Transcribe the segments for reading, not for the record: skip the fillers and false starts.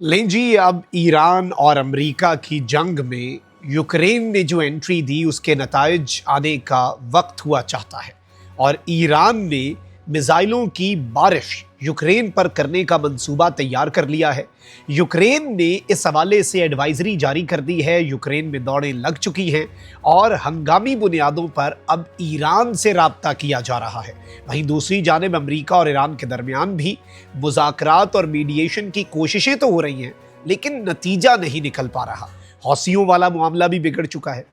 लें जी, अब ईरान और अमेरिका की जंग में यूक्रेन ने जो एंट्री दी उसके नताइज आने का वक्त हुआ चाहता है और ईरान ने मिसाइलों की बारिश यूक्रेन पर करने का मंसूबा तैयार कर लिया है। यूक्रेन ने इस हवाले से एडवाइजरी जारी कर दी है। यूक्रेन में दौड़ें लग चुकी हैं और हंगामी बुनियादों पर अब ईरान से राब्ता किया जा रहा है। वहीं दूसरी जानिब अमेरिका और ईरान के दरमियान भी मुज़ाकरात और मीडिएशन की कोशिशें तो हो रही हैं, लेकिन नतीजा नहीं निकल पा रहा। हौसियों वाला मामला भी बिगड़ चुका है।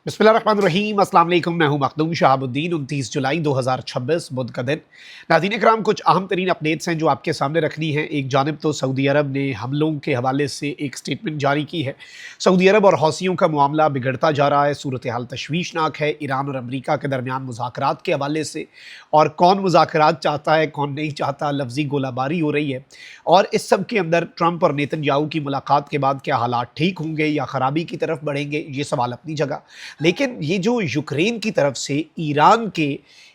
बिस्मिल्लाहिर्रहमानिर्रहीम, अस्सलाम वालेकुम। मैं हूं मखदूम शहाबुद्दीन। 29 जुलाई 2026 बुध का दिन। नाज़रीन इकराम, कुछ अहम तरीन अपडेट्स हैं जो आपके सामने रखनी है। एक जानिब तो सऊदी अरब ने हमलों के हवाले से एक स्टेटमेंट जारी की है। सऊदी अरब और हौसियों का मामला बिगड़ता जा रहा है, सूरत हाल तशवीशनाक है। ईरान और अमरीका के दरमियान मुज़ाकरात के हवाले से, और कौन मुज़ाकरात चाहता है कौन नहीं चाहता, लफ्ज़ी गोलाबारी हो रही है। और इस सब के अंदर ट्रंप और नेतन्याहू की मुलाकात के बाद क्या हालात ठीक होंगे या ख़राबी की तरफ बढ़ेंगे, ये सवाल अपनी जगह। लेकिन ये जो यूक्रेन की तरफ से ईरान के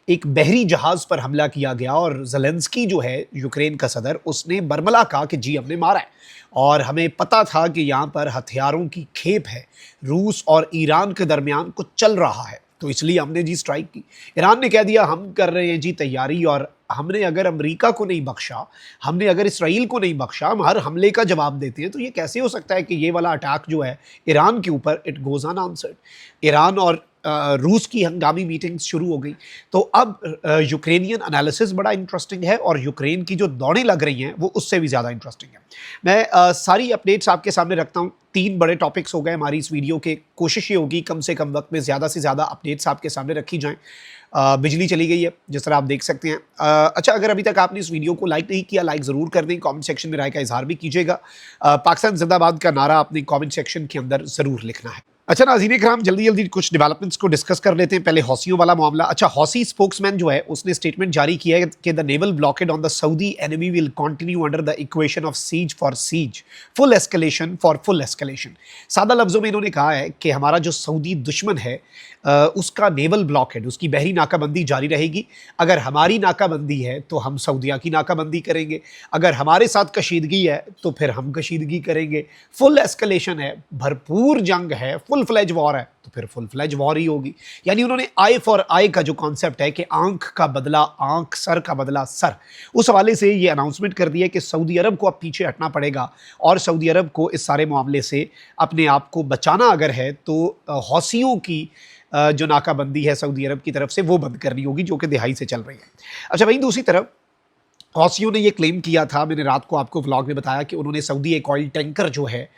एक बहरी जहाज़ पर हमला किया गया और ज़ेलेंस्की जो है यूक्रेन का सदर, उसने बरमला कहा कि जी हमने मारा है और हमें पता था कि यहाँ पर हथियारों की खेप है, रूस और ईरान के दरमियान कुछ चल रहा है, तो इसलिए हमने जी स्ट्राइक की। ईरान ने कह दिया हम कर रहे हैं जी तैयारी, और हमने अगर अमेरिका को नहीं बख्शा, हमने अगर इसराइल को नहीं बख्शा, हम हर हमले का जवाब देते हैं, तो ये कैसे हो सकता है कि ये वाला अटैक जो है ईरान के ऊपर, इट गोज़ अनआंसर्ड। ईरान और रूस की हंगामी मीटिंग्स शुरू हो गई। तो अब यूक्रेनियन एनालिसिस बड़ा इंटरेस्टिंग है और यूक्रेन की जो दौड़ें लग रही हैं वो उससे भी ज़्यादा इंटरेस्टिंग है। मैं सारी अपडेट्स आपके सामने रखता हूँ। 3 बड़े टॉपिक्स हो गए हमारी इस वीडियो के। कोशिश ये होगी कम से कम वक्त में ज़्यादा से ज़्यादा अपडेट्स आपके सामने रखी जाएँ। बिजली चली गई है जिस तरह आप देख सकते हैं। अच्छा, अगर अभी तक आपने इस वीडियो को लाइक नहीं किया, लाइक ज़रूर कर दें। कमेंट सेक्शन में राय का इजहार भी कीजिएगा। पाकिस्तान जिंदाबाद का नारा अपने कमेंट सेक्शन के अंदर ज़रूर लिखना है। अच्छा नाज़रीन इकराम, जल्दी जल्दी कुछ डेवलपमेंट्स को डिस्कस कर लेते हैं। पहले हौसियों वाला मामला। अच्छा, हौसी स्पोक्समैन जो है उसने स्टेटमेंट जारी किया है कि the naval blockade on the Saudi enemy will continue under the equation of siege for siege, full escalation for full escalation. सादा लफ्ज़ों में इन्होंने कहा है कि हमारा जो सऊदी दुश्मन है उसका नेवल ब्लॉकेड, उसकी बहरी नाकाबंदी जारी रहेगी। अगर हमारी नाकाबंदी है तो हम सऊदिया की नाकाबंदी करेंगे, अगर हमारे साथ कशीदगी है तो फिर हम कशीदगी करेंगे। फुल एस्केलेशन है, भरपूर जंग है, फुल फ्लेज वॉर है तो फिर फुल फ्लेज वॉर ही होगी। यानी उन्होंने आई फॉर आई का जो कॉन्सेप्ट है कि आंख का बदला आंख, सर का बदला सर, उस हवाले से ये अनाउंसमेंट कर दिया कि सऊदी अरब को अब पीछे हटना पड़ेगा और सऊदी अरब को इस सारे मामले से अपने आप को बचाना अगर है तो हौसियों की जो नाकाबंदी है सऊदी अरब की तरफ से वो बंद करनी होगी, जो कि दिहाई से चल रही है। अच्छा, वहीं दूसरी तरफ हौसियों ने ये क्लेम किया था, मैंने रात को आपको व्लॉग में बताया कि उन्होंने सऊदी एक ऑयल टैंकर जो है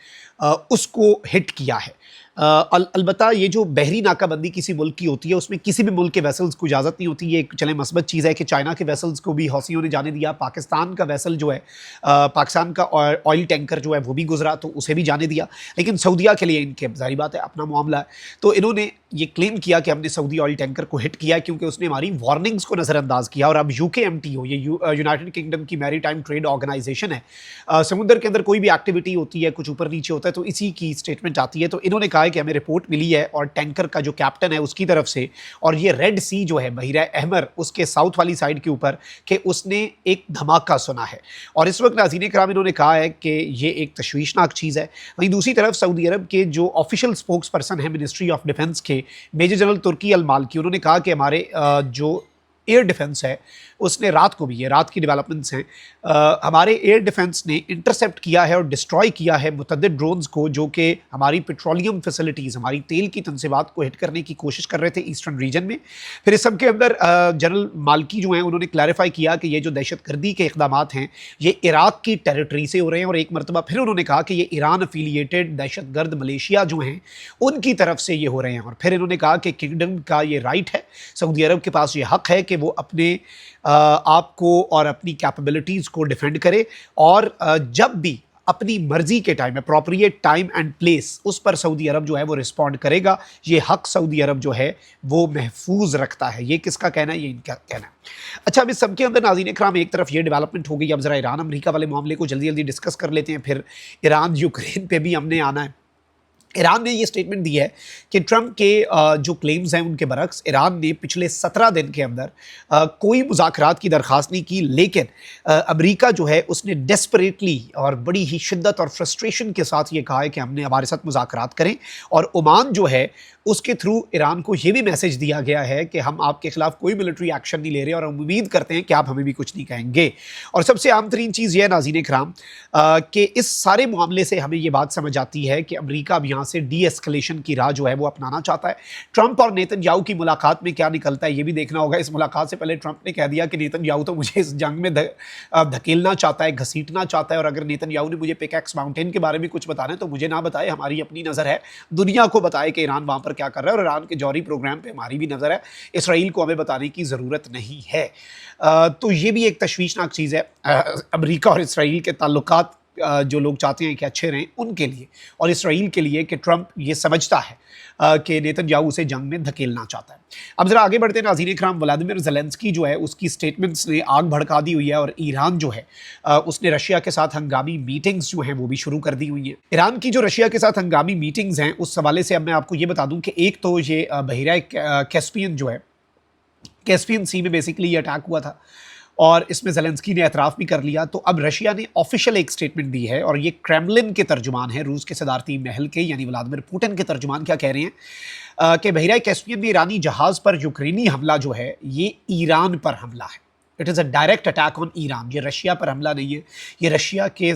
उसको हिट किया है। अलबत्ता ये जो बहरी नाकाबंदी किसी मुल्क की होती है उसमें किसी भी मुल्क के वेसल्स को इजाज़त नहीं होती। ये एक चले मस्बत चीज़ है कि चाइना के वेसल्स को भी हौसियों ने जाने दिया, पाकिस्तान का वेसल जो है पाकिस्तान का ऑयल टैंकर जो है वो भी गुजरा तो उसे भी जाने दिया। लेकिन सऊदिया के लिए इनके जारी बात है अपना मामला है, तो इन्होंने ये क्लेम किया कि हमने सऊदी ऑयल टैंकर को हिट किया क्योंकि उसने हमारी वार्निंग्स को नज़रअंदाज किया। और अब UKMTO, ये यूनाइटेड किंगडम की मैरी टाइम ट्रेड ऑर्गेनाइजेशन है, समुद्र के अंदर कोई भी एक्टिविटी होती है, कुछ ऊपर नीचे होता है तो इसी की स्टेटमेंट आती है। तो इन्होंने कहा है कि हमें रिपोर्ट मिली है और टैंकर का जो कैप्टन है उसकी तरफ से, और ये रेड सी जो है बहिरा अहमर उसके साउथ वाली साइड के ऊपर, कि उसने एक धमाका सुना है। और इस वक्त नाज़रीन इकराम इन्होंने कहा है कि ये एक तशवीशनाक चीज़ है। वहीं दूसरी तरफ सऊदी अरब के जो ऑफिशियल स्पोक्स पर्सन है मिनिस्ट्री ऑफ डिफेंस के, मेजर जनरल तुर्की अल माल्की, उन्होंने कहा कि हमारे जो एयर डिफेंस है उसने रात को भी, ये रात की डेवलपमेंट्स हैं, हमारे एयर डिफेंस ने इंटरसेप्ट किया है और डिस्ट्रॉय किया है मुतअद्दिद ड्रोन्स को जो कि हमारी पेट्रोलियम फैसिलिटीज़, हमारी तेल की तनसीबात को हिट करने की कोशिश कर रहे थे ईस्टर्न रीजन में। फिर इस सब के अंदर जनरल माल्की जो हैं उन्होंने क्लैरिफाई किया कि ये जो दहशतगर्दी के इक़दाम हैं ये इराक की टेरिटरी से हो रहे हैं, और एक मरतबा फिर उन्होंने कहा कि ये ईरान अफिलिएटेड दहशतगर्द मलेशिया जो हैं उनकी तरफ से ये हो रहे हैं। और फिर इन्होंने कहा कि किंगडम का ये राइट है, सऊदी अरब के पास ये हक़ है कि वो अपने आप को और अपनी कैपेबिलिटीज़ को डिफेंड करे, और जब भी अपनी मर्जी के time, appropriate time and place, उस पर सऊदी अरब जो है वो रिस्पॉन्ड करेगा। ये हक सऊदी अरब जो है वो महफूज रखता है। ये किसका कहना है? ये इनका कहना है। अच्छा, अब इस सब के अंदर नाज़रीन इकराम एक तरफ ये डेवलपमेंट हो गई, अब ज़रा ईरान अमेरिका वाले मामले को जल्दी जल्दी डिस्कस कर लेते हैं, फिर ईरान यूक्रेन पे भी हमने आना है। ईरान ने ये स्टेटमेंट दी है कि ट्रंप के जो क्लेम्स हैं उनके बरक्स ईरान ने पिछले 17 दिन के अंदर कोई मुज़ाकरात की दरख्वास्त नहीं की, लेकिन अमेरिका जो है उसने डेस्परेटली और बड़ी ही शिद्दत और फ्रस्ट्रेशन के साथ ये कहा है कि हमने हमारे साथ मुज़ाकरात करें। और ओमान जो है उसके थ्रू ईरान को ये भी मैसेज दिया गया है कि हम आपके खिलाफ कोई मिलिट्री एक्शन नहीं ले रहे और हम उम्मीद करते हैं कि आप हमें भी कुछ नहीं कहेंगे। और सबसे आम तरीन चीज़ यह है नाज़रीन इकराम कि इस सारे मामले से हमें ये बात समझ आती है कि अमेरिका अब यहाँ से डी एस्केलेशन की राह जो है वो अपनाना चाहता है। ट्रंप और नेतन्याहू की मुलाकात में क्या निकलता है ये भी देखना होगा। इस मुलाकात से पहले ट्रंप ने कह दिया कि नेतन्याहू तो मुझे इस जंग में धकेलना चाहता है, घसीटना चाहता है, और अगर नेतन्याहू ने मुझे पिकैक्स माउंटेन के बारे में कुछ बताना है तो मुझे ना बताए, हमारी अपनी नज़र है, दुनिया को बताए कि ईरान वहाँ पर क्या कर रहा है, और ईरान के जौहरी प्रोग्राम पे हमारी भी नज़र है, इसराइल को हमें बताने की ज़रूरत नहीं है। तो ये भी एक तशवीशनाक चीज़ है अमेरिका और इसराइल के ताल्लुकात जो लोग चाहते हैं कि अच्छे रहें उनके लिए, और इसराइल के लिए कि ट्रंप ये समझता है कि नेतन्याहू उसे जंग में धकेलना चाहता है। अब ज़रा आगे बढ़ते हैं नाज़रीन इकराम। व्लादिमीर ज़ेलेंस्की जो है उसकी स्टेटमेंट्स ने आग भड़का दी हुई है, और ईरान जो है उसने रशिया के साथ हंगामी मीटिंग्स जो हैं वो भी शुरू कर दी हुई हैं। ईरान की जो रशिया के साथ हंगामी मीटिंग्स हैं उस हवाले से अब मैं आपको ये बता दूं कि एक तो ये बहिरा कैस्पियन जो है, कैस्पियन सी में बेसिकली ये अटैक हुआ था और इसमें ज़ेलेंस्की ने एतराफ़ भी कर लिया। तो अब रशिया ने ऑफिशियल एक स्टेटमेंट दी है, और ये क्रेमलिन के तर्जुमान है, रूस के सदारती महल के यानी व्लादिमीर पुतिन के तर्जुमान क्या कह रहे हैं कि बहिरा कैस्पियन में ईरानी जहाज़ पर यूक्रेनी हमला जो है ये ईरान पर हमला है। It is a direct attack on Iran. ये रशिया पर हमला नहीं है, ये रशिया के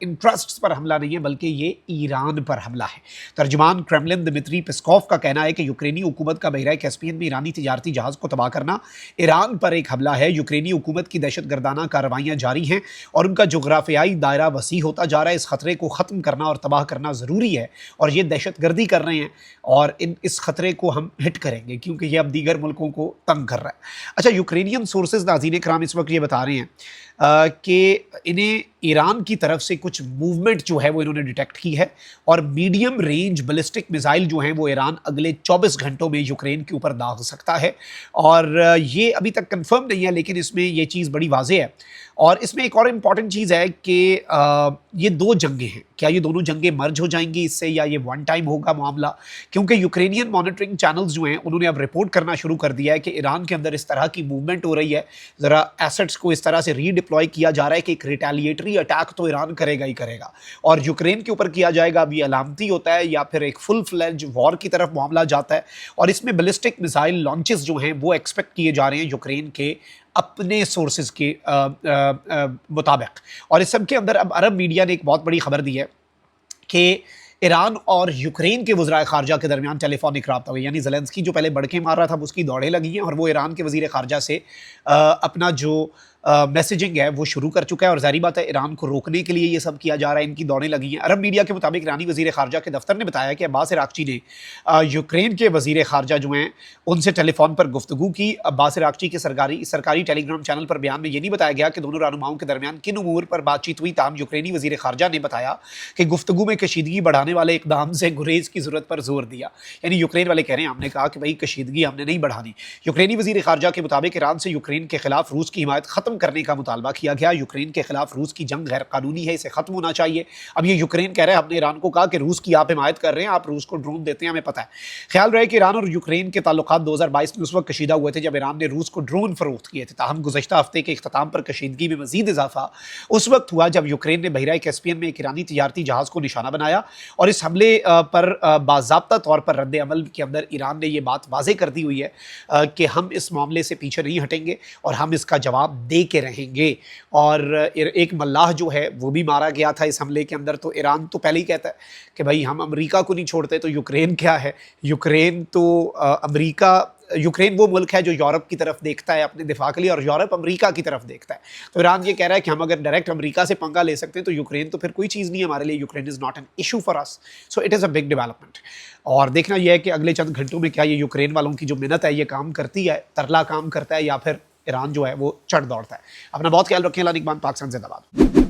इंटरेस्ट्स पर हमला नहीं है, बल्कि ये ईरान पर हमला है। तर्जुमान क्रेमलिन दिमित्री पेस्कोव का कहना है कि यूक्रेनी हुकूमत का बहरा कैस्पियन में ईरानी तिजारती जहाज़ को तबाह करना ईरान पर एक हमला है। यूक्रेनी हुकूमत की दहशत गर्दाना कार्रवाइयाँ जारी हैं और उनका जोग्राफियाई दायरा वसी होता जा रहा है। इस खतरे को ख़त्म करना और तबाह करना ज़रूरी है, और ये दहशत गर्दी कर रहे हैं और इस खतरे को हम हिट करेंगे क्योंकि ये अब दीगर मुल्कों को तंग कर रहा है। अच्छा, यूक्रेनियन सोर्सेज नाज़रीन इकराम इस वक्त ये बता रहे हैं कि इन्हें ईरान की तरफ से कुछ मूवमेंट जो है वो इन्होंने डिटेक्ट की है, और मीडियम रेंज बैलिस्टिक मिसाइल जो हैं वो ईरान अगले 24 घंटों में यूक्रेन के ऊपर दाग सकता है। और ये अभी तक कंफर्म नहीं है, लेकिन इसमें ये चीज़ बड़ी वाज़ेह है। और इसमें एक और इम्पॉर्टेंट चीज़ है कि ये दो जंगें हैं, क्या ये दोनों जंगें मर्ज हो जाएंगी इससे, या ये वन टाइम होगा मामला? क्योंकि यूक्रेनियन मॉनिटरिंग चैनल्स जो हैं उन्होंने अब रिपोर्ट करना शुरू कर दिया है कि ईरान के अंदर इस तरह की मूवमेंट हो रही है, ज़रा एसेट्स को इस तरह से रीडिप्लॉय किया जा रहा है कि एक रिटेलिएटरी अटैक तो ईरान करेगा ही करेगा, और यूक्रेन के ऊपर किया जाएगा। अब ये अलामती होता है या फिर एक फुल फ्लेज वॉर की तरफ मामला जाता है। और इसमें बैलिस्टिक मिसाइल लॉन्चेस जो हैं वो एक्सपेक्ट किए जा रहे हैं यूक्रेन के अपने सोर्सेज के मुताबिक। और इस सब के अंदर अब अरब मीडिया ने एक बहुत बड़ी खबर दी है कि ईरान और यूक्रेन के वज़ीर ख़ारजा के दरमियान टेलीफोनिक रब्ता हुआ, यानी ज़ेलेंस्की जो पहले बड़के मार रहा था उसकी दौड़ें लगी हैं, और वो ईरान के वज़ीर ख़ारजा से अपना जो मैसेजिंग है वो शुरू कर चुका है। और ज़ाहिर बात है ईरान को रोकने के लिए ये सब किया जा रहा है, इनकी दौड़ें लगी हैं। अरब मीडिया के मुताबिक ईरानी वज़ीर ख़ारजा के दफ्तर ने बताया कि अब्बास इराक़ची ने यूक्रेन के वज़ीर ख़ारजा जो हैं उनसे टेलीफोन पर गुफ्तगू की। अब्बास इराक़ची के सरकारी टेलीग्राम चैनल पर बयान में ये नहीं बताया गया कि दोनों रहनुमाओं के दरमियान किन उमूर पर बातचीत हुई। ताहम यूक्रेनी वज़ीर ख़ारजा ने बताया कि गुफ्तगू में कशीदगी बढ़ाने वाले इक़दाम से गुरेज की ज़रूरत पर जोर दिया। यानी यूक्रेन वाले कह रहे हैं हमने कहा कि भाई कशीदगी हमने नहीं बढ़ानी। यूक्रेनी वज़ीर ख़ारजा के मुताबिक ईरान से यूक्रेन के खिलाफ रूस की हिमायत ख़त्म करने का मुतालबा किया गया। यूक्रेन के खिलाफ रूस की जंग गैर कानूनी है, इसे खत्म होना चाहिए। अब ये यूक्रेन कह रहा है हमने ईरान को कहा कि रूस की आप हिमायत कर रहे हैं, आप रूस को ड्रोन देते हैं, हमें पता है। ख्याल रहे कि ईरान और यूक्रेन के ताल्लुकात 2022 में उस वक्त कशीदा हुए थे जब ईरान ने रूस को ड्रोन फरोख्त किए थे। ताहम गुज़श्ता हफ्ते के इख्तिताम पर कशीदगी में मजीद इजाफा उस वक्त हुआ जब यूक्रेन ने बहरा कैस्पियन में एक ईरानी तिजारती जहाज़ को निशाना बनाया, और इस हमले पर बाज़ाब्ता तौर पर रद्द अमल के अंदर ईरान ने यह बात वाज़े कर दी हुई है कि हम इस मामले से पीछे नहीं हटेंगे और हम इसका जवाब दे के रहेंगे। और एक मल्लाह जो है वो भी मारा गया था इस हमले के अंदर। तो ईरान तो पहले ही कहता है कि भाई हम अमेरिका को नहीं छोड़ते, तो यूक्रेन क्या है? यूक्रेन तो यूक्रेन वो मुल्क है जो यूरोप की तरफ देखता है अपने दिफा के लिए, और यूरोप अमेरिका की तरफ देखता है। तो ईरान ये कह रहा है कि हम अगर डायरेक्ट अमेरिका से पंगा ले सकते हैं तो यूक्रेन तो फिर कोई चीज़ नहीं है हमारे लिए। Ukraine is not an issue for us, so it is a big development. और देखना यह है कि अगले चंद घंटों में क्या ये यूक्रेन वालों की जो मिन्नत है ये काम करती है, तरला काम करता है, या फिर ईरान जो है वो चढ़ दौड़ता है। अपना बहुत ख्याल रखें। अल्लाह निगहबान, पाकिस्तान जिंदाबाद।